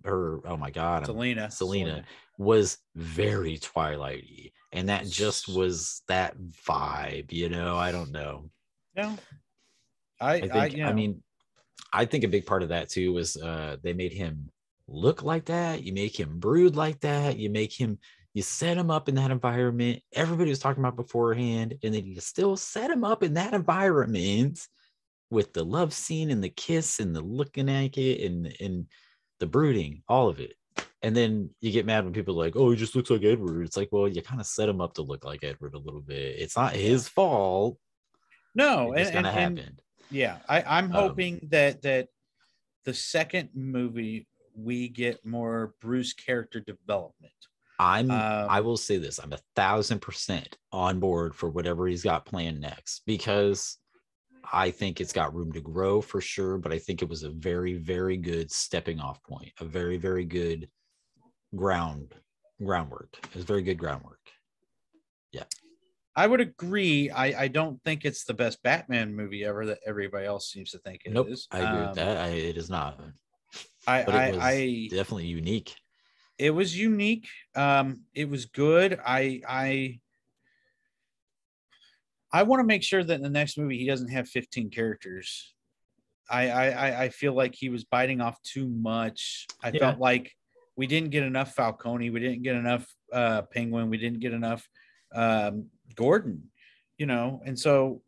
her, oh my god, Selena was very Twilight-y, and that just was that vibe, I don't know. I think a big part of that too was they made him look like that. You make him brood like that. You make him You set him up in that environment everybody was talking about beforehand, and then you still set him up in that environment with the love scene and the kiss and the looking at it and the brooding, all of it. And then you get mad when people are like, oh, he just looks like Edward. It's like, well, you kind of set him up to look like Edward a little bit. It's not his fault. No, it's gonna happen. Yeah, I'm hoping that the second movie we get more Bruce character development. I will say this: I'm 1,000% on board for whatever he's got planned next, because I think it's got room to grow for sure. But I think it was a very, very good stepping off point, a very, very good groundwork. It was very good groundwork. Yeah, I would agree. I don't think it's the best Batman movie ever that everybody else seems to think it is. I agree with that. It is not. But it was definitely unique. It was unique. It was good. I want to make sure that in the next movie he doesn't have 15 characters. I feel like he was biting off too much. I felt like we didn't get enough Falcone. We didn't get enough Penguin. We didn't get enough Gordon, and so,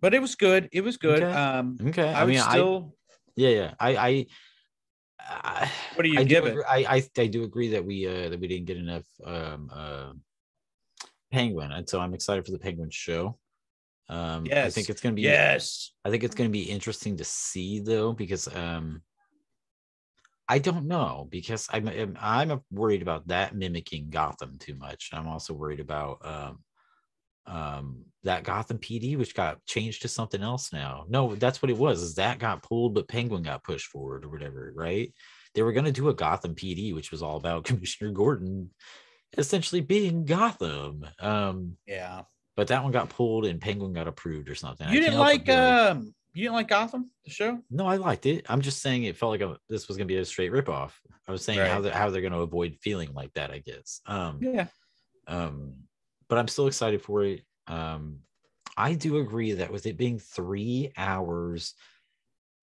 but it was good. It was good. Okay. What do you give it? I do agree that we didn't get enough Penguin, and so I'm excited for the Penguin show. I think it's going to be I think it's going to be interesting to see, though, because I don't know, because I'm worried about that mimicking Gotham too much. I'm also worried about that Gotham PD, which got changed to something else now. No, that's what it was. Is that got pulled, but Penguin got pushed forward or whatever, right? They were going to do a Gotham PD, which was all about Commissioner Gordon essentially being Gotham. But that one got pulled and Penguin got approved or something. You didn't like Gotham, the show? No, I liked it. I'm just saying it felt like this was going to be a straight ripoff. I was saying how they're going to avoid feeling like that, I guess. But I'm still excited for it. I do agree that with it being 3 hours,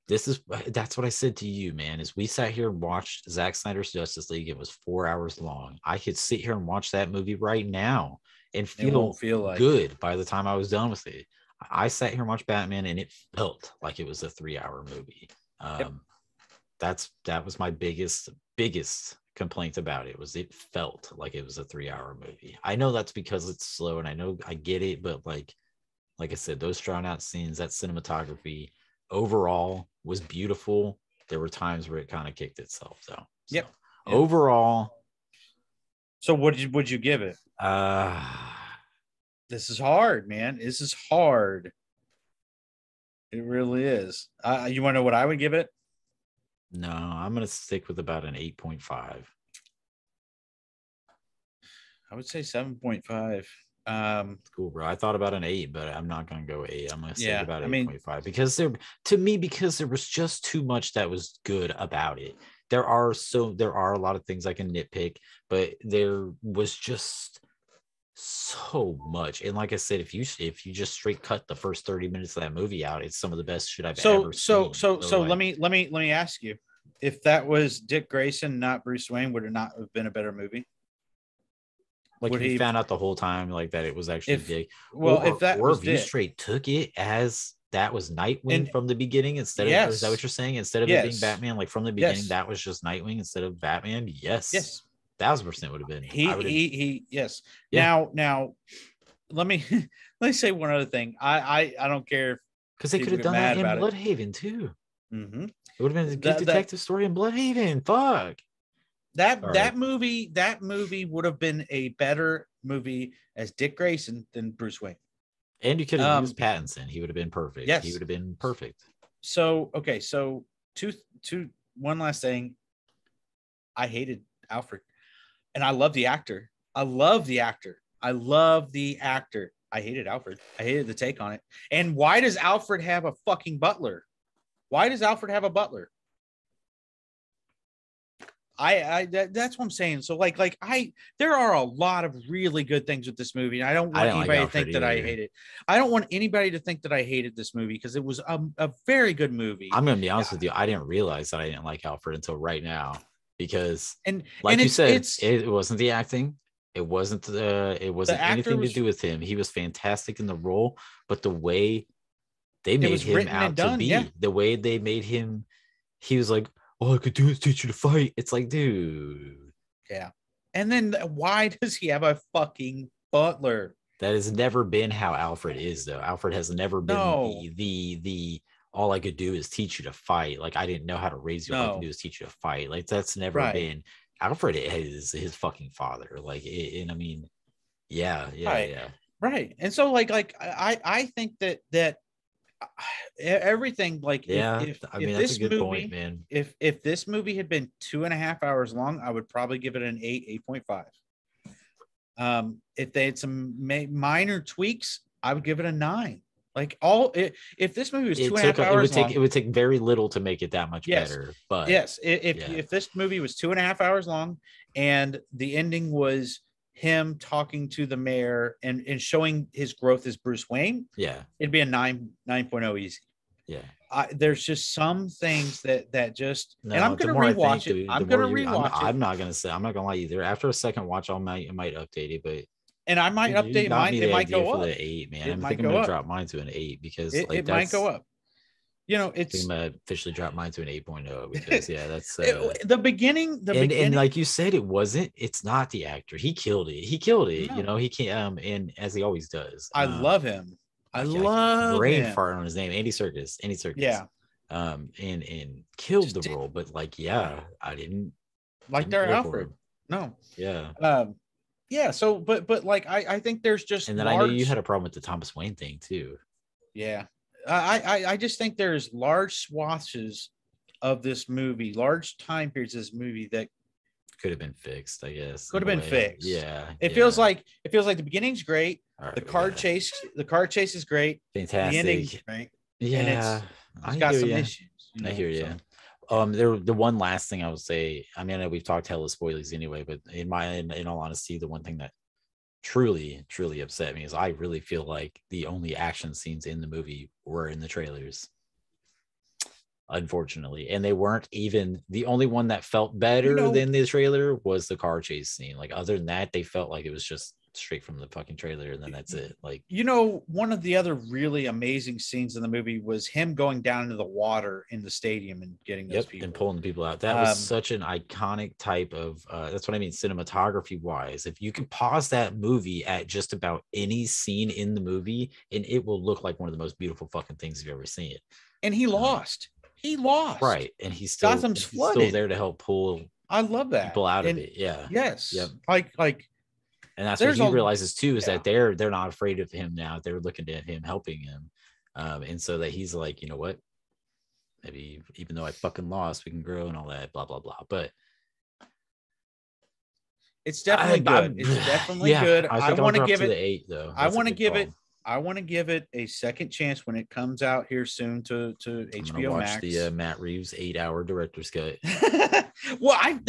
that's what I said to you, man, is we sat here and watched Zack Snyder's Justice League. It was 4 hours long. I could sit here and watch that movie right now and feel like good by the time I was done with it. I sat here and watched Batman and it felt like it was a 3-hour movie. That was my biggest complaint about it, was it felt like it was a 3-hour movie. I know that's because it's slow, and I know I get it, but like I said, those drawn out scenes, that cinematography overall was beautiful. There were times where it kind of kicked itself, though. So, overall. So what would you give it? This is hard, man. This is hard. It really is. You want to know what I would give it? No, I'm going to stick with about an 8.5. I would say 7.5. Cool, bro. I thought about an 8, but I'm not going to go 8. I'm going to stick about 8.5 because there was just too much that was good about it. There are a lot of things I can nitpick, but there was just so much. And like I said, if you just straight cut the first 30 minutes of that movie out, it's some of the best shit I've ever seen. So let me ask you, if that was Dick Grayson, not Bruce Wayne, would it not have been a better movie? Like, would he found out the whole time like that it was actually Dick? If you straight took it as that was Nightwing from the beginning instead of, is that what you're saying? Instead of it being Batman, like from the beginning, that was just Nightwing instead of Batman. Yes. 1,000% would have been. Yes. Yeah. Now, let me say one other thing. I don't care, because they could have done that in Bloodhaven too. Mm-hmm. It would have been a good detective story in Bloodhaven. Fuck. That movie would have been a better movie as Dick Grayson than Bruce Wayne. And you could have used Pattinson. He would have been perfect. Yes. He would have been perfect. So one last thing. I hated Alfred. And I love the actor. I hated Alfred. I hated the take on it. And why does Alfred have a fucking butler? That's what I'm saying. So there are a lot of really good things with this movie. And I don't want anybody to think that I hate it. I don't want anybody to think that I hated this movie, because it was a very good movie. I'm going to be honest with you. I didn't realize that I didn't like Alfred until right now, because, and like you said, it's it wasn't the acting. It wasn't anything to do with him. He was fantastic in the role, but the way they made him out to be, the way they made him, he was like, all I could do is teach you to fight. It's like, dude. Yeah. And then why does he have a fucking butler? That has never been how Alfred is, though. Alfred has never been the all I could do is teach you to fight. Like, I didn't know how to raise you. All I could do is teach you to fight. Like, that's never been. Alfred is his fucking father. Like, and I mean, yeah. Right. And so I think that everything, like, if this movie, point, man. If this movie had been 2.5 hours long, I would probably give it an 8.5. If they had some minor tweaks, I would give it a 9. Like, if this movie was 2.5 hours long, it would take very little to make it that much better. But if this movie was 2.5 hours long and the ending was him talking to the mayor and showing his growth as Bruce Wayne, it'd be a 9.0 easy. There's just some things that just, and I'm gonna rewatch it. I'm gonna rewatch it. I'm not gonna lie either. After a second watch, I might update it, but I might update mine. It might go up. The 8, man. I think I'm gonna drop mine to an 8 because it might go up. You know, I'm gonna officially drop mine to an 8.0 because that's the beginning. And like you said, it's not the actor. He killed it. No. You know, he can't. And as he always does. I love him. I love brain fart on his name, Andy Serkis. Yeah. And killed the role, but like, I didn't like their Alfred. No. Yeah. Yeah. So, but like, I think there's just, and then I know you had a problem with the Thomas Wayne thing too. Yeah. I just think there's large swatches of this movie, large time periods of this movie that could have been fixed, I guess. Could have been fixed. Yeah. It feels like the beginning's great. The car chase is great. Fantastic. The ending's great. Yeah. It's got some issues. I hear you. The one last thing I would say, I mean, I know we've talked hella spoilers anyway, but in all honesty, the one thing that truly upset me is I really feel like the only action scenes in the movie were in the trailers, unfortunately, and they weren't even the only one that felt better than the trailer was the car chase scene. Like, other than that, they felt like it was just straight from the fucking trailer, and then that's it. Like, one of the other really amazing scenes in the movie was him going down into the water in the stadium and getting those people and pulling the people out. That was such an iconic type of that's what I mean, cinematography wise. If you can pause that movie at just about any scene in the movie, and it will look like one of the most beautiful fucking things you've ever seen. And he lost. Right, and he's still Gotham's flooded. Still there to help pull. I love that. People out of it. Yeah. Yes. Yep. Like. And that's what he realizes too, is that they're not afraid of him now. They're looking at him, helping him. And so that he's like, you know what? Maybe even though I fucking lost, we can grow and all that, blah, blah, blah. But it's definitely good. It's definitely good. I want to give it 8 though. I want to give it a second chance when it comes out here soon to HBO Max. Watch the Matt Reeves 8-hour director's cut. Well, I think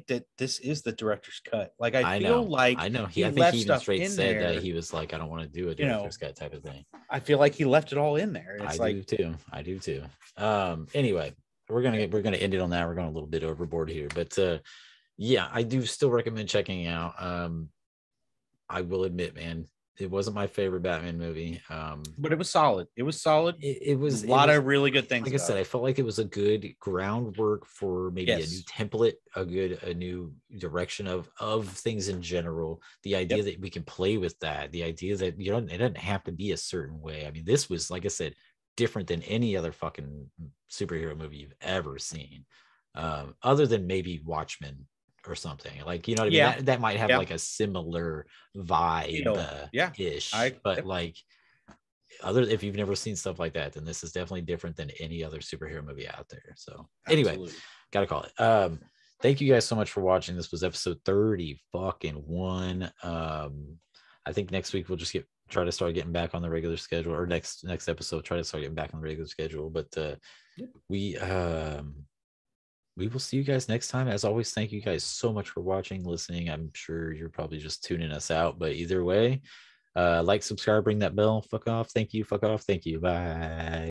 that this is the director's cut. Like, I feel like I know. I think he even straight said that he was like, I don't want to do a director's cut type of thing. I feel like he left it all in there. I do too. Anyway, we're gonna end it on that. We're going a little bit overboard here, but I do still recommend checking out. I will admit, man, it wasn't my favorite Batman movie. But it was solid. It was a lot of really good things. Like I said, I felt like it was a good groundwork for maybe a new template, a new direction of things in general. The idea that we can play with that, the idea that it doesn't have to be a certain way. I mean, this was, like I said, different than any other fucking superhero movie you've ever seen, other than maybe Watchmen or something. Like, you know what I mean? That might have like a similar vibe ish, but like if you've never seen stuff like that, then this is definitely different than any other superhero movie out there. So anyway, gotta call it. Thank you guys so much for watching. This was episode 30 I think next week we'll just try to start getting back on the regular schedule, or next episode try to start getting back on the regular schedule. But we will see you guys next time. As always, thank you guys so much for watching, listening. I'm sure you're probably just tuning us out, but either way, like, subscribe, ring that bell. Fuck off. Thank you. Fuck off. Thank you. Bye.